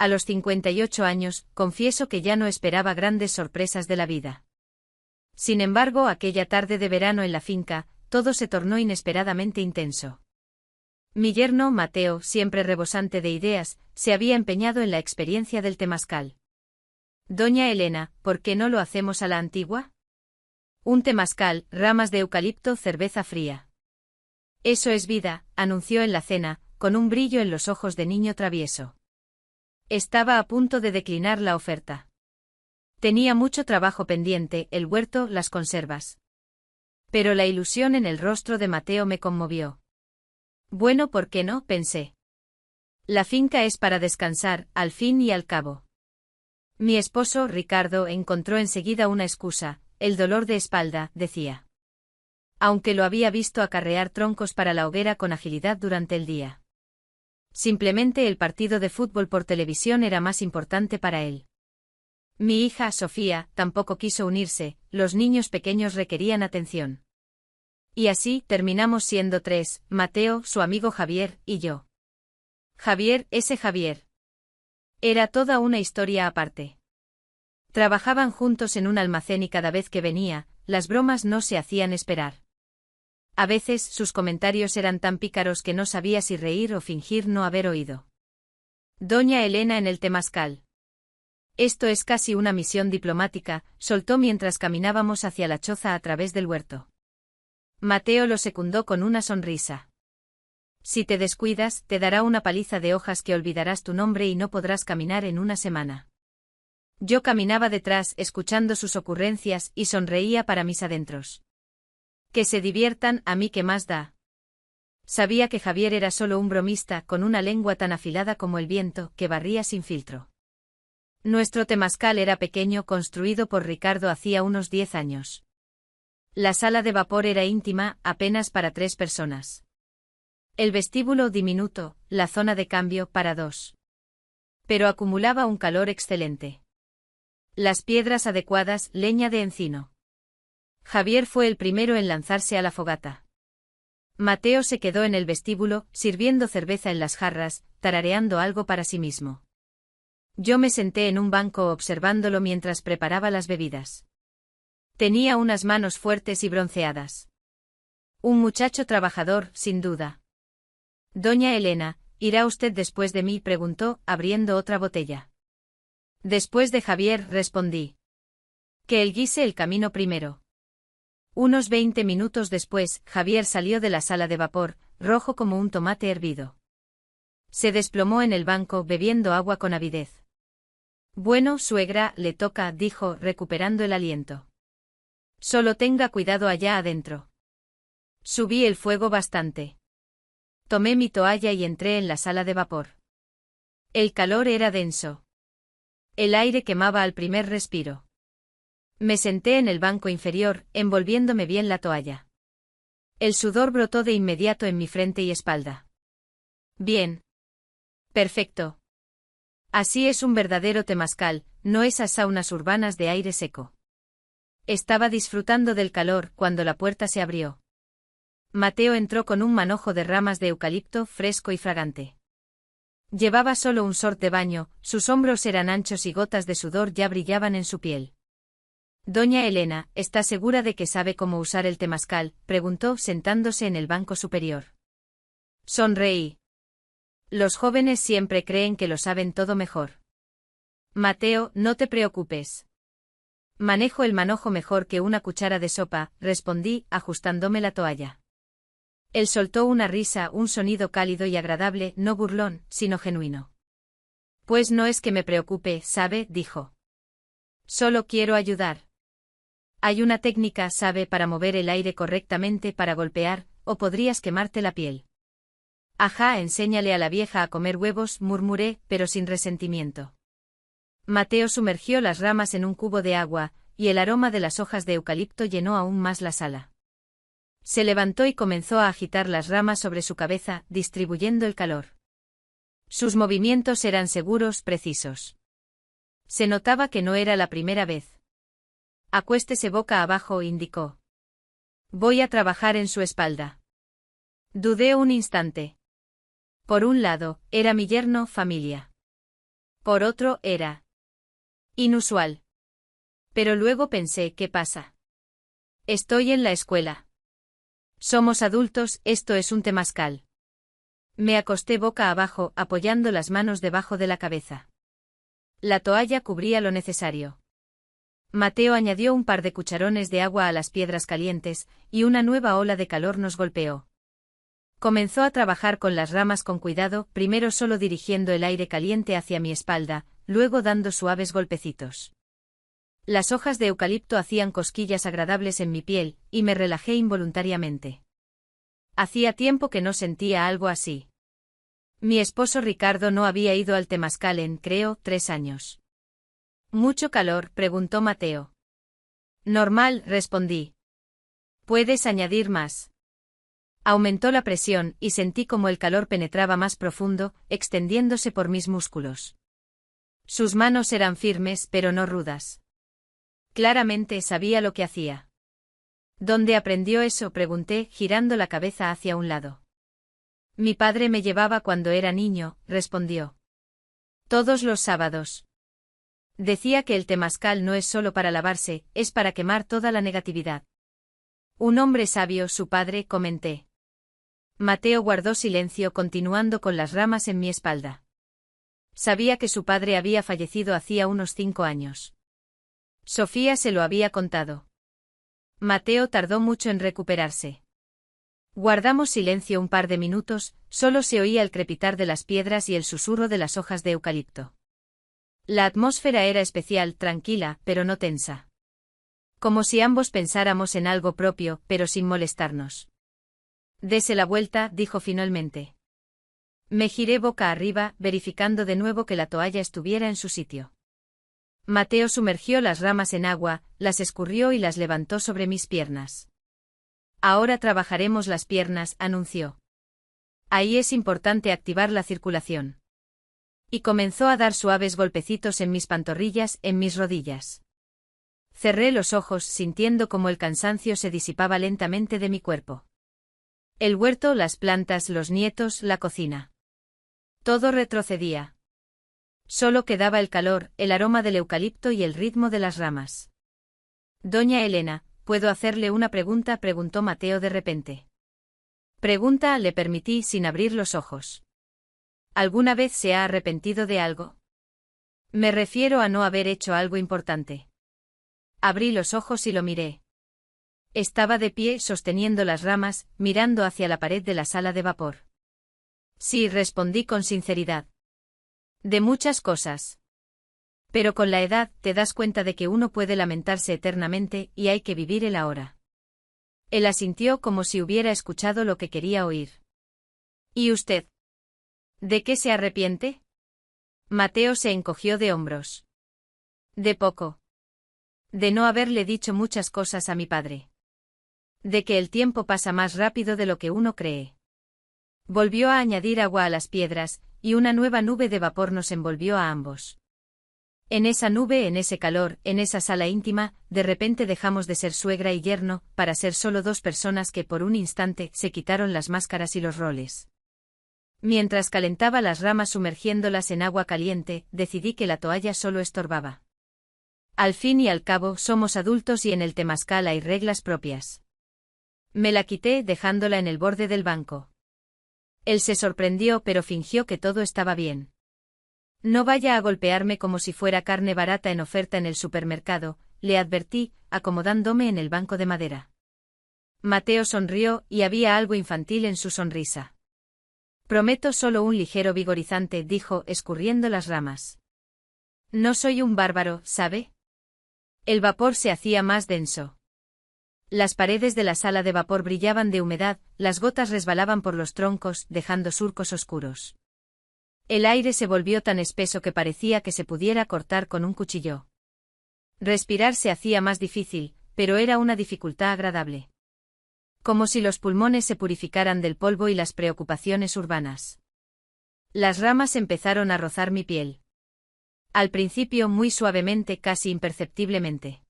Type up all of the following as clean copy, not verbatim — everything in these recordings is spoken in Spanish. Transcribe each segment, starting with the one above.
A los 58 años, confieso que ya no esperaba grandes sorpresas de la vida. Sin embargo, aquella tarde de verano en la finca, todo se tornó inesperadamente intenso. Mi yerno, Mateo, siempre rebosante de ideas, se había empeñado en la experiencia del temazcal. Doña Elena, ¿por qué no lo hacemos a la antigua? Un temazcal, ramas de eucalipto, cerveza fría. Eso es vida, anunció en la cena, con un brillo en los ojos de niño travieso. Estaba a punto de declinar la oferta. Tenía mucho trabajo pendiente, el huerto, las conservas. Pero la ilusión en el rostro de Mateo me conmovió. Bueno, ¿por qué no?, pensé. La finca es para descansar, al fin y al cabo. Mi esposo, Ricardo, encontró enseguida una excusa, el dolor de espalda, decía. Aunque lo había visto acarrear troncos para la hoguera con agilidad durante el día. Simplemente el partido de fútbol por televisión era más importante para él. Mi hija, Sofía, tampoco quiso unirse, los niños pequeños requerían atención. Y así, terminamos siendo tres, Mateo, su amigo Javier, y yo. Javier, ese Javier. Era toda una historia aparte. Trabajaban juntos en un almacén y cada vez que venía, las bromas no se hacían esperar. A veces, sus comentarios eran tan pícaros que no sabía si reír o fingir no haber oído. Doña Elena en el temazcal. Esto es casi una misión diplomática, soltó mientras caminábamos hacia la choza a través del huerto. Mateo lo secundó con una sonrisa. Si te descuidas, te dará una paliza de hojas que olvidarás tu nombre y no podrás caminar en una semana. Yo caminaba detrás, escuchando sus ocurrencias, y sonreía para mis adentros. Que se diviertan, a mí qué más da. Sabía que Javier era solo un bromista, con una lengua tan afilada como el viento, que barría sin filtro. Nuestro temazcal era pequeño, construido por Ricardo hacía unos 10 años. La sala de vapor era íntima, apenas para 3 personas. El vestíbulo diminuto, la zona de cambio para 2. Pero acumulaba un calor excelente. Las piedras adecuadas, leña de encino. Javier fue el primero en lanzarse a la fogata. Mateo se quedó en el vestíbulo, sirviendo cerveza en las jarras, tarareando algo para sí mismo. Yo me senté en un banco observándolo mientras preparaba las bebidas. Tenía unas manos fuertes y bronceadas. Un muchacho trabajador, sin duda. Doña Elena, ¿irá usted después de mí?, preguntó, abriendo otra botella. Después de Javier, respondí. Que él guise el camino primero. Unos 20 minutos después, Javier salió de la sala de vapor, rojo como un tomate hervido. Se desplomó en el banco bebiendo agua con avidez. Bueno, suegra, le toca, dijo, recuperando el aliento. Solo tenga cuidado allá adentro. Subí el fuego bastante. Tomé mi toalla y entré en la sala de vapor. El calor era denso. El aire quemaba al primer respiro. Me senté en el banco inferior, envolviéndome bien la toalla. El sudor brotó de inmediato en mi frente y espalda. Bien. Perfecto. Así es un verdadero temazcal, no esas saunas urbanas de aire seco. Estaba disfrutando del calor cuando la puerta se abrió. Mateo entró con un manojo de ramas de eucalipto fresco y fragante. Llevaba solo un short de baño, sus hombros eran anchos y gotas de sudor ya brillaban en su piel. Doña Elena, ¿está segura de que sabe cómo usar el temazcal?, preguntó sentándose en el banco superior. Sonreí. Los jóvenes siempre creen que lo saben todo mejor. Mateo, no te preocupes. Manejo el manojo mejor que una cuchara de sopa, respondí, ajustándome la toalla. Él soltó una risa, un sonido cálido y agradable, no burlón, sino genuino. Pues no es que me preocupe, ¿sabe?, dijo. Solo quiero ayudar. Hay una técnica, ¿sabe?, para mover el aire correctamente para golpear, o podrías quemarte la piel. Ajá, enséñale a la vieja a comer huevos, murmuré, pero sin resentimiento. Mateo sumergió las ramas en un cubo de agua, y el aroma de las hojas de eucalipto llenó aún más la sala. Se levantó y comenzó a agitar las ramas sobre su cabeza, distribuyendo el calor. Sus movimientos eran seguros, precisos. Se notaba que no era la primera vez. Acuéstese boca abajo, indicó. Voy a trabajar en su espalda. Dudé un instante. Por un lado, era mi yerno, familia. Por otro, era inusual. Pero luego pensé, ¿qué pasa? Estoy en la escuela. Somos adultos, esto es un temazcal. Me acosté boca abajo, apoyando las manos debajo de la cabeza. La toalla cubría lo necesario. Mateo añadió un par de cucharones de agua a las piedras calientes, y una nueva ola de calor nos golpeó. Comenzó a trabajar con las ramas con cuidado, primero solo dirigiendo el aire caliente hacia mi espalda, luego dando suaves golpecitos. Las hojas de eucalipto hacían cosquillas agradables en mi piel, y me relajé involuntariamente. Hacía tiempo que no sentía algo así. Mi esposo Ricardo no había ido al temazcal en, creo, 3 años. ¿Mucho calor?, preguntó Mateo. Normal, respondí. ¿Puedes añadir más? Aumentó la presión, y sentí como el calor penetraba más profundo, extendiéndose por mis músculos. Sus manos eran firmes, pero no rudas. Claramente sabía lo que hacía. ¿Dónde aprendió eso?, pregunté, girando la cabeza hacia un lado. Mi padre me llevaba cuando era niño, respondió. Todos los sábados. Decía que el temazcal no es solo para lavarse, es para quemar toda la negatividad. Un hombre sabio, su padre, comenté. Mateo guardó silencio, continuando con las ramas en mi espalda. Sabía que su padre había fallecido hacía unos 5 años. Sofía se lo había contado. Mateo tardó mucho en recuperarse. Guardamos silencio un par de minutos, solo se oía el crepitar de las piedras y el susurro de las hojas de eucalipto. La atmósfera era especial, tranquila, pero no tensa. Como si ambos pensáramos en algo propio, pero sin molestarnos. Dese la vuelta, dijo finalmente. Me giré boca arriba, verificando de nuevo que la toalla estuviera en su sitio. Mateo sumergió las ramas en agua, las escurrió y las levantó sobre mis piernas. Ahora trabajaremos las piernas, anunció. Ahí es importante activar la circulación. Y comenzó a dar suaves golpecitos en mis pantorrillas, en mis rodillas. Cerré los ojos, sintiendo como el cansancio se disipaba lentamente de mi cuerpo. El huerto, las plantas, los nietos, la cocina. Todo retrocedía. Solo quedaba el calor, el aroma del eucalipto y el ritmo de las ramas. Doña Elena, ¿puedo hacerle una pregunta?, preguntó Mateo de repente. Pregunta, le permití sin abrir los ojos. ¿Alguna vez se ha arrepentido de algo? Me refiero a no haber hecho algo importante. Abrí los ojos y lo miré. Estaba de pie, sosteniendo las ramas, mirando hacia la pared de la sala de vapor. Sí, respondí con sinceridad. De muchas cosas. Pero con la edad te das cuenta de que uno puede lamentarse eternamente y hay que vivir el ahora. Él asintió como si hubiera escuchado lo que quería oír. ¿Y usted? ¿De qué se arrepiente? Mateo se encogió de hombros. De poco. De no haberle dicho muchas cosas a mi padre. De que el tiempo pasa más rápido de lo que uno cree. Volvió a añadir agua a las piedras, y una nueva nube de vapor nos envolvió a ambos. En esa nube, en ese calor, en esa sala íntima, de repente dejamos de ser suegra y yerno, para ser solo 2 personas que por un instante se quitaron las máscaras y los roles. Mientras calentaba las ramas sumergiéndolas en agua caliente, decidí que la toalla solo estorbaba. Al fin y al cabo, somos adultos y en el temazcal hay reglas propias. Me la quité, dejándola en el borde del banco. Él se sorprendió, pero fingió que todo estaba bien. No vaya a golpearme como si fuera carne barata en oferta en el supermercado, le advertí, acomodándome en el banco de madera. Mateo sonrió, y había algo infantil en su sonrisa. Prometo solo un ligero vigorizante, dijo, escurriendo las ramas. No soy un bárbaro, ¿sabe? El vapor se hacía más denso. Las paredes de la sala de vapor brillaban de humedad, las gotas resbalaban por los troncos, dejando surcos oscuros. El aire se volvió tan espeso que parecía que se pudiera cortar con un cuchillo. Respirar se hacía más difícil, pero era una dificultad agradable. Como si los pulmones se purificaran del polvo y las preocupaciones urbanas. Las ramas empezaron a rozar mi piel. Al principio muy suavemente, casi imperceptiblemente.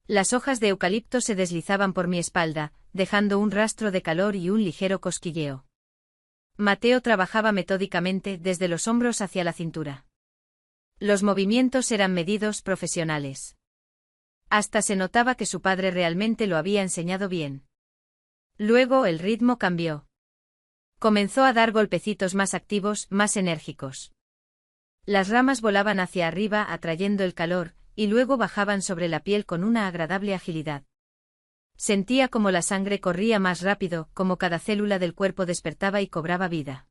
Las hojas de eucalipto se deslizaban por mi espalda, dejando un rastro de calor y un ligero cosquilleo. Mateo trabajaba metódicamente desde los hombros hacia la cintura. Los movimientos eran medidos, profesionales. Hasta se notaba que su padre realmente lo había enseñado bien. Luego el ritmo cambió. Comenzó a dar golpecitos más activos, más enérgicos. Las ramas volaban hacia arriba atrayendo el calor, y luego bajaban sobre la piel con una agradable agilidad. Sentía como la sangre corría más rápido, como cada célula del cuerpo despertaba y cobraba vida.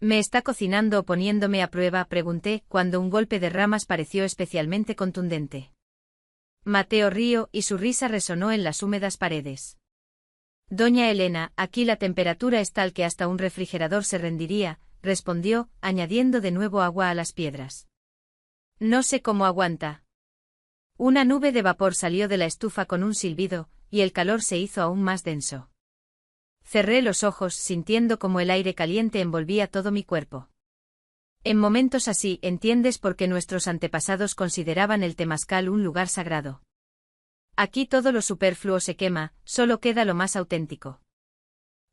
¿Me está cocinando o poniéndome a prueba?, pregunté, cuando un golpe de ramas pareció especialmente contundente. Mateo rió y su risa resonó en las húmedas paredes. Doña Elena, aquí la temperatura es tal que hasta un refrigerador se rendiría, respondió, añadiendo de nuevo agua a las piedras. No sé cómo aguanta. Una nube de vapor salió de la estufa con un silbido, y el calor se hizo aún más denso. Cerré los ojos sintiendo como el aire caliente envolvía todo mi cuerpo. En momentos así entiendes por qué nuestros antepasados consideraban el temazcal un lugar sagrado. Aquí todo lo superfluo se quema, solo queda lo más auténtico.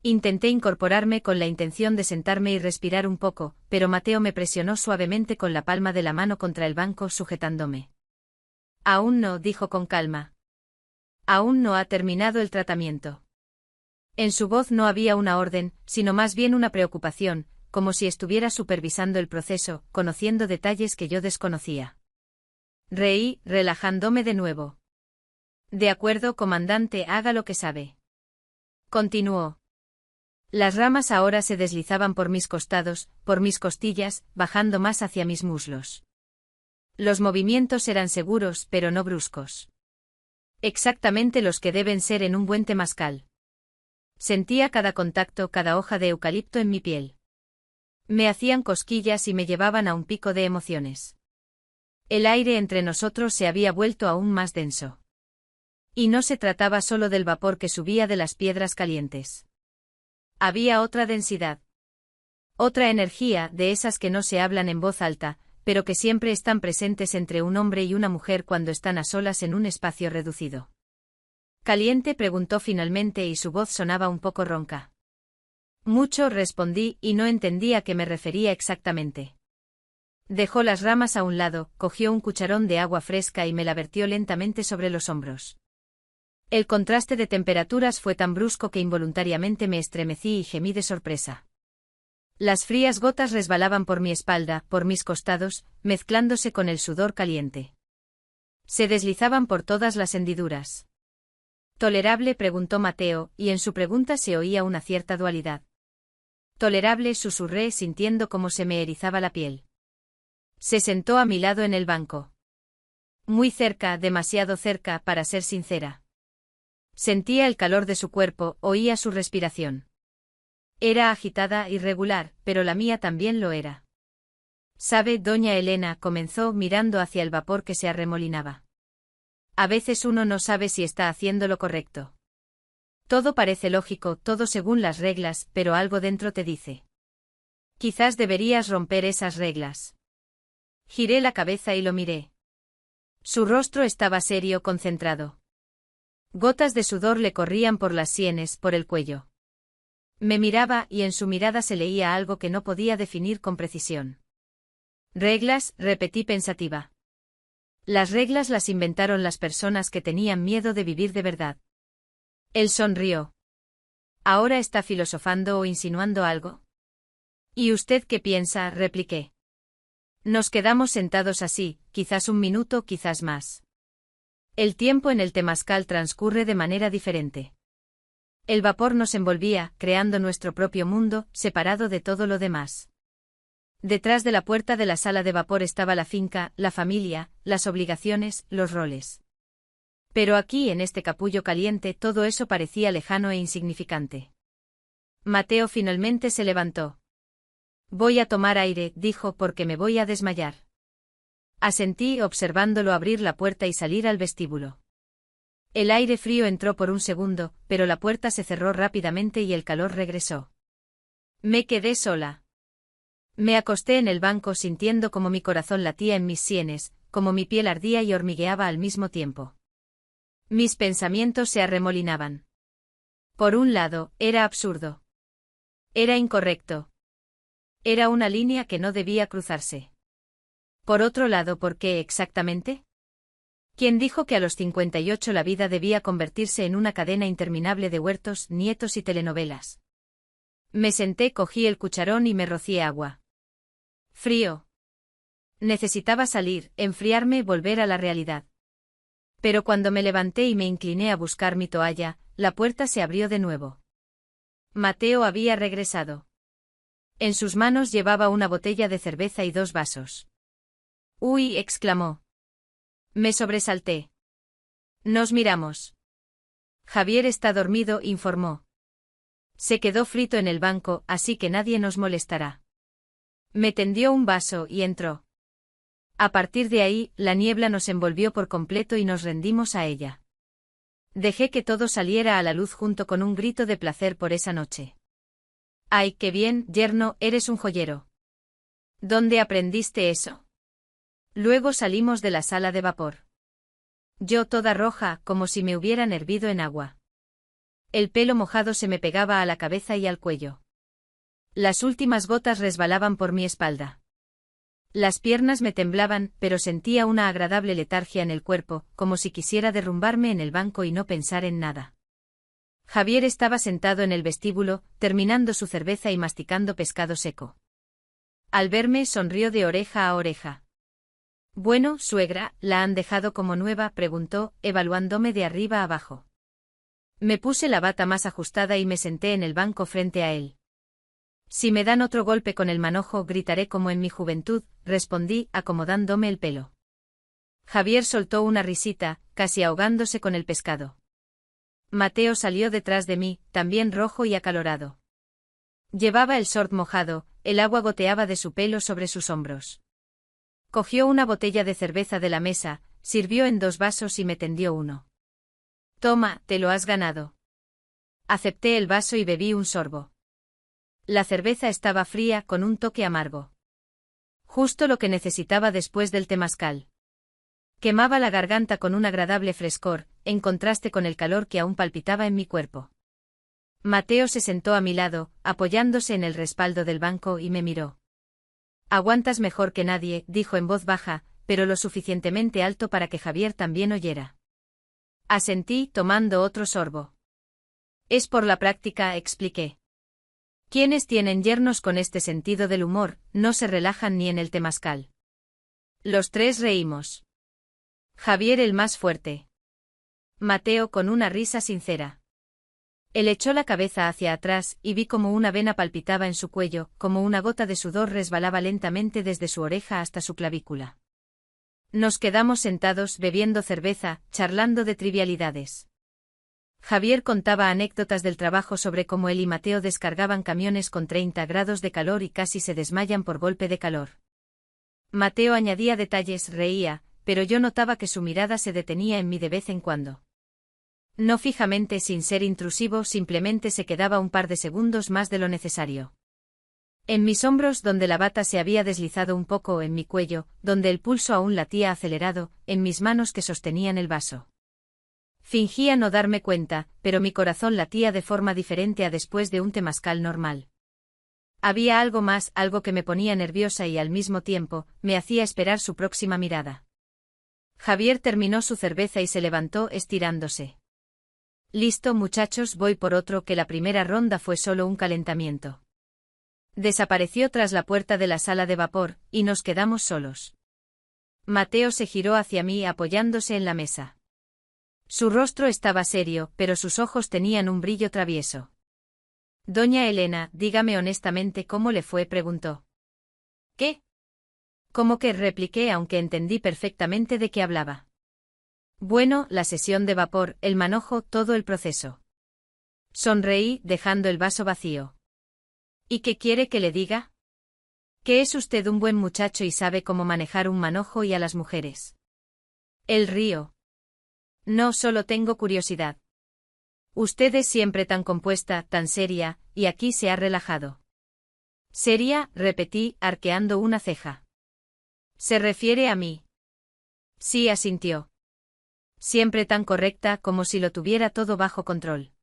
Intenté incorporarme con la intención de sentarme y respirar un poco, pero Mateo me presionó suavemente con la palma de la mano contra el banco sujetándome. Aún no, dijo con calma. Aún no ha terminado el tratamiento. En su voz no había una orden, sino más bien una preocupación, como si estuviera supervisando el proceso, conociendo detalles que yo desconocía. Reí, relajándome de nuevo. De acuerdo, comandante, haga lo que sabe. Continuó. Las ramas ahora se deslizaban por mis costados, por mis costillas, bajando más hacia mis muslos. Los movimientos eran seguros, pero no bruscos. Exactamente los que deben ser en un buen temazcal. Sentía cada contacto, cada hoja de eucalipto en mi piel. Me hacían cosquillas y me llevaban a un pico de emociones. El aire entre nosotros se había vuelto aún más denso. Y no se trataba solo del vapor que subía de las piedras calientes. Había otra densidad. Otra energía, de esas que no se hablan en voz alta, pero que siempre están presentes entre un hombre y una mujer cuando están a solas en un espacio reducido. ¿Caliente?, preguntó finalmente y su voz sonaba un poco ronca. Mucho, respondí, y no entendía a qué me refería exactamente. Dejó las ramas a un lado, cogió un cucharón de agua fresca y me la vertió lentamente sobre los hombros. El contraste de temperaturas fue tan brusco que involuntariamente me estremecí y gemí de sorpresa. Las frías gotas resbalaban por mi espalda, por mis costados, mezclándose con el sudor caliente. Se deslizaban por todas las hendiduras. ¿Tolerable?, preguntó Mateo, y en su pregunta se oía una cierta dualidad. Tolerable, susurré sintiendo cómo se me erizaba la piel. Se sentó a mi lado en el banco. Muy cerca, demasiado cerca, para ser sincera. Sentía el calor de su cuerpo, oía su respiración. Era agitada, irregular, pero la mía también lo era. ¿Sabe, doña Elena?, comenzó mirando hacia el vapor que se arremolinaba. A veces uno no sabe si está haciendo lo correcto. Todo parece lógico, todo según las reglas, pero algo dentro te dice. Quizás deberías romper esas reglas. Giré la cabeza y lo miré. Su rostro estaba serio, concentrado. Gotas de sudor le corrían por las sienes, por el cuello. Me miraba y en su mirada se leía algo que no podía definir con precisión. Reglas, repetí pensativa. Las reglas las inventaron las personas que tenían miedo de vivir de verdad. Él sonrió. ¿Ahora está filosofando o insinuando algo? ¿Y usted qué piensa?, repliqué. Nos quedamos sentados así, quizás un minuto, quizás más. El tiempo en el temazcal transcurre de manera diferente. El vapor nos envolvía, creando nuestro propio mundo, separado de todo lo demás. Detrás de la puerta de la sala de vapor estaba la finca, la familia, las obligaciones, los roles. Pero aquí en este capullo caliente todo eso parecía lejano e insignificante. Mateo finalmente se levantó. Voy a tomar aire, dijo, porque me voy a desmayar. Asentí observándolo abrir la puerta y salir al vestíbulo. El aire frío entró por un segundo, pero la puerta se cerró rápidamente y el calor regresó. Me quedé sola. Me acosté en el banco sintiendo como mi corazón latía en mis sienes, como mi piel ardía y hormigueaba al mismo tiempo. Mis pensamientos se arremolinaban. Por un lado, era absurdo. Era incorrecto. Era una línea que no debía cruzarse. Por otro lado, ¿por qué exactamente? ¿Quién dijo que a los 58 la vida debía convertirse en una cadena interminable de huertos, nietos y telenovelas? Me senté, cogí el cucharón y me rocié agua. Frío. Necesitaba salir, enfriarme, volver a la realidad. Pero cuando me levanté y me incliné a buscar mi toalla, la puerta se abrió de nuevo. Mateo había regresado. En sus manos llevaba una botella de cerveza y 2 vasos. ¡Uy!, exclamó. Me sobresalté. Nos miramos. Javier está dormido, informó. Se quedó frito en el banco, así que nadie nos molestará. Me tendió un vaso y entró. A partir de ahí, la niebla nos envolvió por completo y nos rendimos a ella. Dejé que todo saliera a la luz junto con un grito de placer por esa noche. ¡Ay, qué bien, yerno, eres un joyero! ¿Dónde aprendiste eso? Luego salimos de la sala de vapor. Yo toda roja, como si me hubieran hervido en agua. El pelo mojado se me pegaba a la cabeza y al cuello. Las últimas gotas resbalaban por mi espalda. Las piernas me temblaban, pero sentía una agradable letargia en el cuerpo, como si quisiera derrumbarme en el banco y no pensar en nada. Javier estaba sentado en el vestíbulo, terminando su cerveza y masticando pescado seco. Al verme, sonrió de oreja a oreja. Bueno, suegra, ¿la han dejado como nueva?, preguntó, evaluándome de arriba abajo. Me puse la bata más ajustada y me senté en el banco frente a él. Si me dan otro golpe con el manojo, gritaré como en mi juventud, respondí, acomodándome el pelo. Javier soltó una risita, casi ahogándose con el pescado. Mateo salió detrás de mí, también rojo y acalorado. Llevaba el short mojado, el agua goteaba de su pelo sobre sus hombros. Cogió una botella de cerveza de la mesa, sirvió en 2 vasos y me tendió uno. Toma, te lo has ganado. Acepté el vaso y bebí un sorbo. La cerveza estaba fría, con un toque amargo. Justo lo que necesitaba después del temazcal. Quemaba la garganta con un agradable frescor, en contraste con el calor que aún palpitaba en mi cuerpo. Mateo se sentó a mi lado, apoyándose en el respaldo del banco y me miró. Aguantas mejor que nadie, dijo en voz baja, pero lo suficientemente alto para que Javier también oyera. Asentí, tomando otro sorbo. Es por la práctica, expliqué. Quienes tienen yernos con este sentido del humor, no se relajan ni en el temazcal. Los 3 reímos. Javier el más fuerte. Mateo con una risa sincera. Él echó la cabeza hacia atrás y vi como una vena palpitaba en su cuello, como una gota de sudor resbalaba lentamente desde su oreja hasta su clavícula. Nos quedamos sentados bebiendo cerveza, charlando de trivialidades. Javier contaba anécdotas del trabajo sobre cómo él y Mateo descargaban camiones con 30 grados de calor y casi se desmayan por golpe de calor. Mateo añadía detalles, reía, pero yo notaba que su mirada se detenía en mí de vez en cuando. No fijamente, sin ser intrusivo, simplemente se quedaba un par de segundos más de lo necesario. En mis hombros, donde la bata se había deslizado un poco, en mi cuello, donde el pulso aún latía acelerado, en mis manos que sostenían el vaso. Fingía no darme cuenta, pero mi corazón latía de forma diferente a después de un temazcal normal. Había algo más, algo que me ponía nerviosa y al mismo tiempo, me hacía esperar su próxima mirada. Javier terminó su cerveza y se levantó, estirándose. Listo, muchachos, voy por otro, que la primera ronda fue solo un calentamiento. Desapareció tras la puerta de la sala de vapor, y nos quedamos solos. Mateo se giró hacia mí apoyándose en la mesa. Su rostro estaba serio, pero sus ojos tenían un brillo travieso. Doña Elena, dígame honestamente cómo le fue, preguntó. ¿Qué? ¿Cómo que? Repliqué, aunque entendí perfectamente de qué hablaba. Bueno, la sesión de vapor, el manojo, todo el proceso. Sonreí, dejando el vaso vacío. ¿Y qué quiere que le diga? Que es usted un buen muchacho y sabe cómo manejar un manojo y a las mujeres. Él rió. No, solo tengo curiosidad. Usted es siempre tan compuesta, tan seria, y aquí se ha relajado. ¿Seria? Repetí, arqueando una ceja. ¿Se refiere a mí? Sí, asintió. Siempre tan correcta, como si lo tuviera todo bajo control.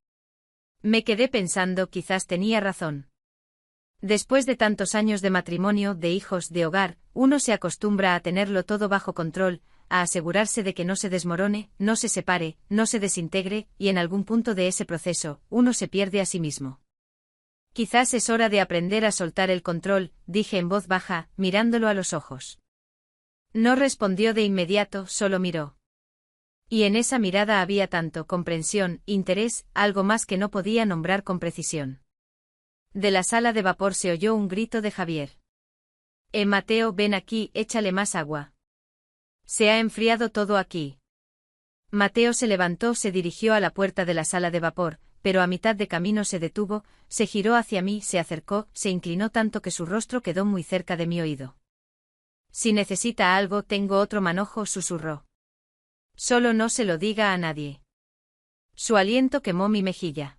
Me quedé pensando, quizás tenía razón. Después de tantos años de matrimonio, de hijos, de hogar, uno se acostumbra a tenerlo todo bajo control, a asegurarse de que no se desmorone, no se separe, no se desintegre, y en algún punto de ese proceso, uno se pierde a sí mismo. Quizás es hora de aprender a soltar el control, dije en voz baja, mirándolo a los ojos. No respondió de inmediato, solo miró. Y en esa mirada había tanto comprensión, interés, algo más que no podía nombrar con precisión. De la sala de vapor se oyó un grito de Javier. Mateo, ven aquí, échale más agua. Se ha enfriado todo aquí. Mateo se levantó, se dirigió a la puerta de la sala de vapor, pero a mitad de camino se detuvo, se giró hacia mí, se acercó, se inclinó tanto que su rostro quedó muy cerca de mi oído. Si necesita algo, tengo otro manojo, susurró. Solo no se lo diga a nadie. Su aliento quemó mi mejilla.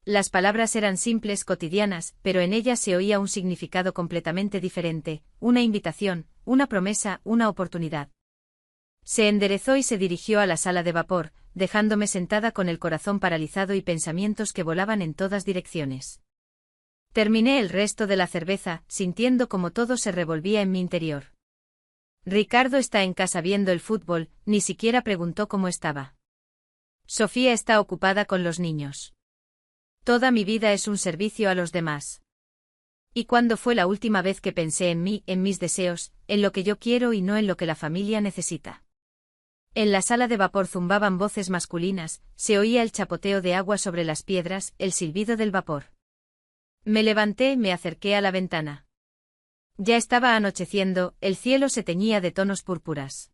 Las palabras eran simples, cotidianas, pero en ellas se oía un significado completamente diferente, una invitación, una promesa, una oportunidad. Se enderezó y se dirigió a la sala de vapor, dejándome sentada con el corazón paralizado y pensamientos que volaban en todas direcciones. Terminé el resto de la cerveza, sintiendo como todo se revolvía en mi interior. Ricardo está en casa viendo el fútbol, ni siquiera preguntó cómo estaba. Sofía está ocupada con los niños. Toda mi vida es un servicio a los demás. ¿Y cuándo fue la última vez que pensé en mí, en mis deseos, en lo que yo quiero y no en lo que la familia necesita? En la sala de vapor zumbaban voces masculinas, se oía el chapoteo de agua sobre las piedras, el silbido del vapor. Me levanté, me acerqué a la ventana. Ya estaba anocheciendo, el cielo se teñía de tonos púrpuras.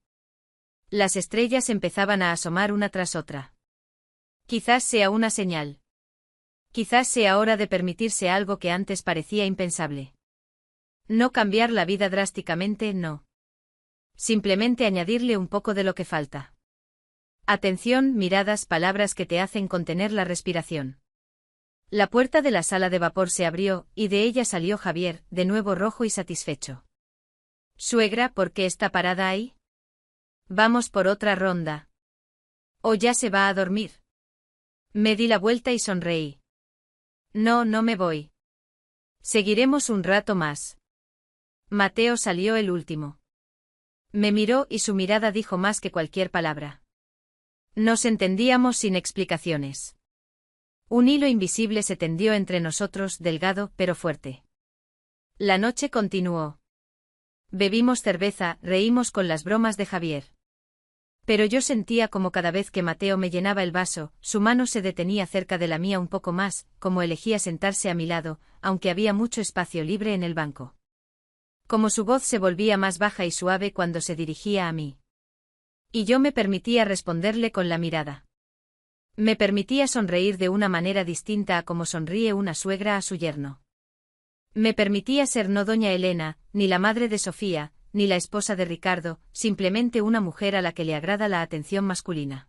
Las estrellas empezaban a asomar una tras otra. Quizás sea una señal. Quizás sea hora de permitirse algo que antes parecía impensable. No cambiar la vida drásticamente, no. Simplemente añadirle un poco de lo que falta. Atención, miradas, palabras que te hacen contener la respiración. La puerta de la sala de vapor se abrió, y de ella salió Javier, de nuevo rojo y satisfecho. Suegra, ¿por qué está parada ahí? Vamos por otra ronda. ¿O ya se va a dormir? Me di la vuelta y sonreí. No, no me voy. Seguiremos un rato más. Mateo salió el último. Me miró y su mirada dijo más que cualquier palabra. Nos entendíamos sin explicaciones. Un hilo invisible se tendió entre nosotros, delgado pero fuerte. La noche continuó. Bebimos cerveza, reímos con las bromas de Javier. Pero yo sentía como cada vez que Mateo me llenaba el vaso, su mano se detenía cerca de la mía un poco más, como elegía sentarse a mi lado, aunque había mucho espacio libre en el banco. Como su voz se volvía más baja y suave cuando se dirigía a mí. Y yo me permitía responderle con la mirada. Me permitía sonreír de una manera distinta a como sonríe una suegra a su yerno. Me permitía ser no doña Elena, ni la madre de Sofía, ni la esposa de Ricardo, simplemente una mujer a la que le agrada la atención masculina.